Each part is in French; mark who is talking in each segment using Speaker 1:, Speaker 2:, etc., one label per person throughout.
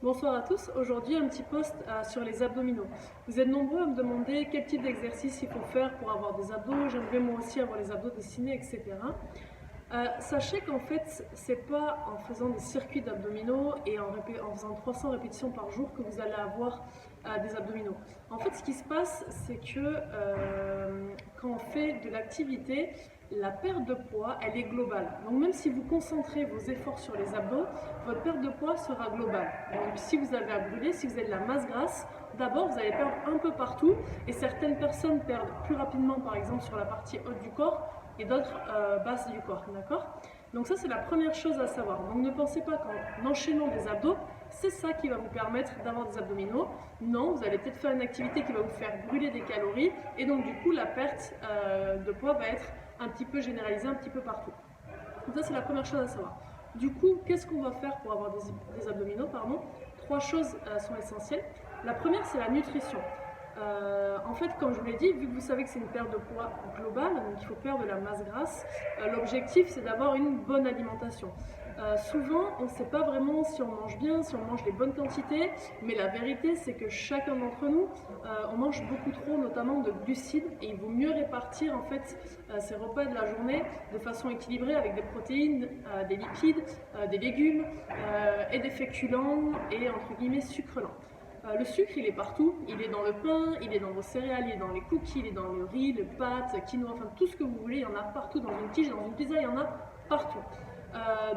Speaker 1: Bonsoir à tous, aujourd'hui un petit post sur les abdominaux. Vous êtes nombreux à me demander quel type d'exercice il faut faire pour avoir des abdos, j'aimerais moi aussi avoir les abdos dessinés, etc. Sachez qu'en fait, c'est pas en faisant des circuits d'abdominaux et en faisant 300 répétitions par jour que vous allez avoir des abdominaux. En fait, ce qui se passe, c'est que quand on fait de l'activité, la perte de poids, elle est globale. Donc même si vous concentrez vos efforts sur les abdos, votre perte de poids sera globale. Donc si vous avez à brûler, si vous avez de la masse grasse, d'abord vous allez perdre un peu partout et certaines personnes perdent plus rapidement, par exemple sur la partie haute du corps, et d'autres basse du corps, d'accord? Donc ça c'est la première chose à savoir. Donc ne pensez pas qu'en enchaînant des abdos, c'est ça qui va vous permettre d'avoir des abdominaux. Non, vous allez peut-être faire une activité qui va vous faire brûler des calories et donc du coup la perte de poids va être un petit peu généralisée un petit peu partout. Donc ça c'est la première chose à savoir. Du coup, qu'est-ce qu'on va faire pour avoir des abdominaux, pardon? Trois choses sont essentielles. La première c'est la nutrition. En fait, comme je vous l'ai dit, vu que vous savez que c'est une perte de poids globale, donc il faut perdre de la masse grasse, l'objectif c'est d'avoir une bonne alimentation. Souvent, on ne sait pas vraiment si on mange bien, si on mange les bonnes quantités, mais la vérité c'est que chacun d'entre nous, on mange beaucoup trop, notamment de glucides, et il vaut mieux répartir en fait ces repas de la journée de façon équilibrée avec des protéines, des lipides, des légumes et des féculents et entre guillemets sucres lents. Le sucre, il est partout, il est dans le pain, il est dans vos céréales, il est dans les cookies, il est dans le riz, le pâtes, quinoa, enfin tout ce que vous voulez, il y en a partout, dans une tige, dans une pizza, il y en a partout.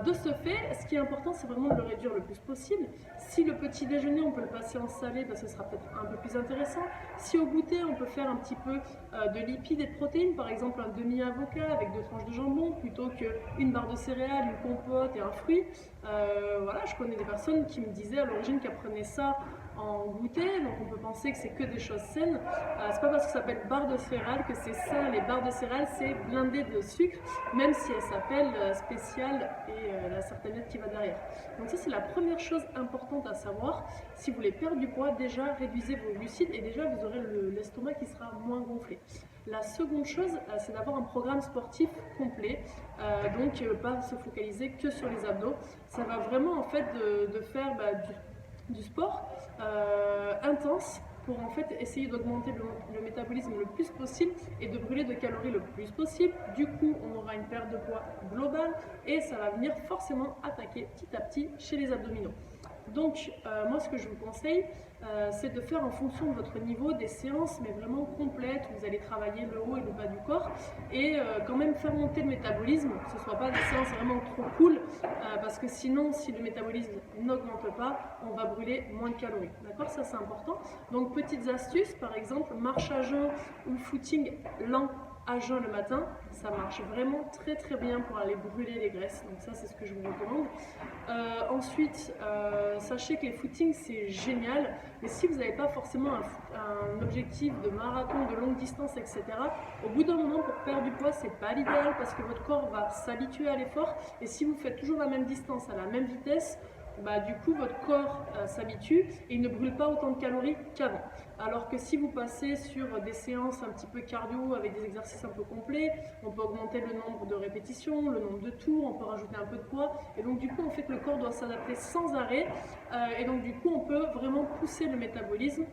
Speaker 1: De ce fait, ce qui est important, c'est vraiment de le réduire le plus possible. Si le petit déjeuner, on peut le passer en salé, ben, ce sera peut-être un peu plus intéressant. Si au goûter, on peut faire un petit peu de lipides et de protéines, par exemple un demi-avocat avec 2 tranches de jambon, plutôt qu'une barre de céréales, une compote et un fruit. Voilà, je connais des personnes qui me disaient à l'origine qu'elles prenaient ça en goûter, donc on peut penser que c'est que des choses saines. C'est pas parce que ça s'appelle barre de céréales que c'est ça. Les barres de céréales, c'est blindé de sucre, même si elles s'appellent spéciales et la certaine lettre qui va derrière. Donc ça, c'est la première chose importante à savoir. Si vous voulez perdre du poids, déjà réduisez vos glucides et déjà vous aurez l'estomac qui sera moins gonflé. La seconde chose, c'est d'avoir un programme sportif complet, donc pas se focaliser que sur les abdos. Ça va vraiment en fait de faire du sport intense pour en fait essayer d'augmenter le métabolisme le plus possible et de brûler de calories le plus possible. Du coup, on aura une perte de poids globale et ça va venir forcément attaquer petit à petit chez les abdominaux. Donc, moi, ce que je vous conseille, c'est de faire en fonction de votre niveau des séances, mais vraiment complètes, où vous allez travailler le haut et le bas du corps, et quand même faire monter le métabolisme, que ce ne soit pas des séances vraiment trop cool, parce que sinon, si le métabolisme n'augmente pas, on va brûler moins de calories. D'accord? Ça, c'est important. Donc, petites astuces, par exemple, marche à jeun ou footing lent à jeun le matin, ça marche vraiment très très bien pour aller brûler les graisses, donc ça c'est ce que je vous recommande. Ensuite, sachez que les footings c'est génial, mais si vous n'avez pas forcément un objectif de marathon, de longue distance, etc., au bout d'un moment pour perdre du poids c'est pas l'idéal parce que votre corps va s'habituer à l'effort et si vous faites toujours la même distance à la même vitesse, bah, du coup votre corps s'habitue et il ne brûle pas autant de calories qu'avant. Alors que si vous passez sur des séances un petit peu cardio avec des exercices un peu complets, on peut augmenter le nombre de répétitions, le nombre de tours, on peut rajouter un peu de poids et donc du coup en fait le corps doit s'adapter sans arrêt et donc du coup on peut vraiment pousser le métabolisme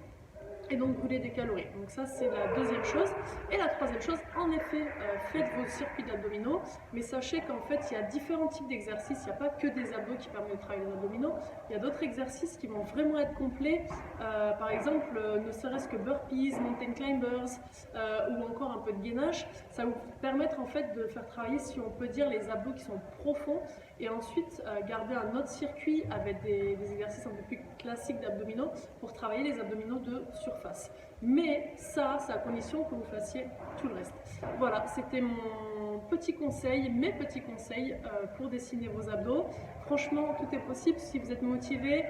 Speaker 1: et donc brûler des calories. Donc ça c'est la deuxième chose. Et la troisième chose, en effet, faites vos circuits d'abdominaux, mais sachez qu'en fait il y a différents types d'exercices, il n'y a pas que des abdos qui permettent de travailler les abdominaux, il y a d'autres exercices qui vont vraiment être complets, par exemple ne serait-ce que burpees, mountain climbers ou encore un peu de gainage, ça va vous permettre en fait de faire travailler, si on peut dire, les abdos qui sont profonds et ensuite garder un autre circuit avec des exercices un peu plus classiques d'abdominaux pour travailler les abdominaux de surface. Mais ça, c'est à condition que vous fassiez tout le reste. Voilà, c'était mon petit conseil, mes petits conseils pour dessiner vos abdos. Franchement, tout est possible. Si vous êtes motivé,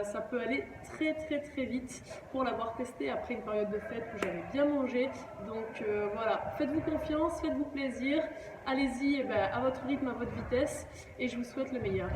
Speaker 1: ça peut aller très très très vite pour l'avoir testé après une période de fête où j'avais bien mangé. Donc voilà, faites-vous confiance, faites-vous plaisir. Allez-y à votre rythme, à votre vitesse et je vous souhaite le meilleur.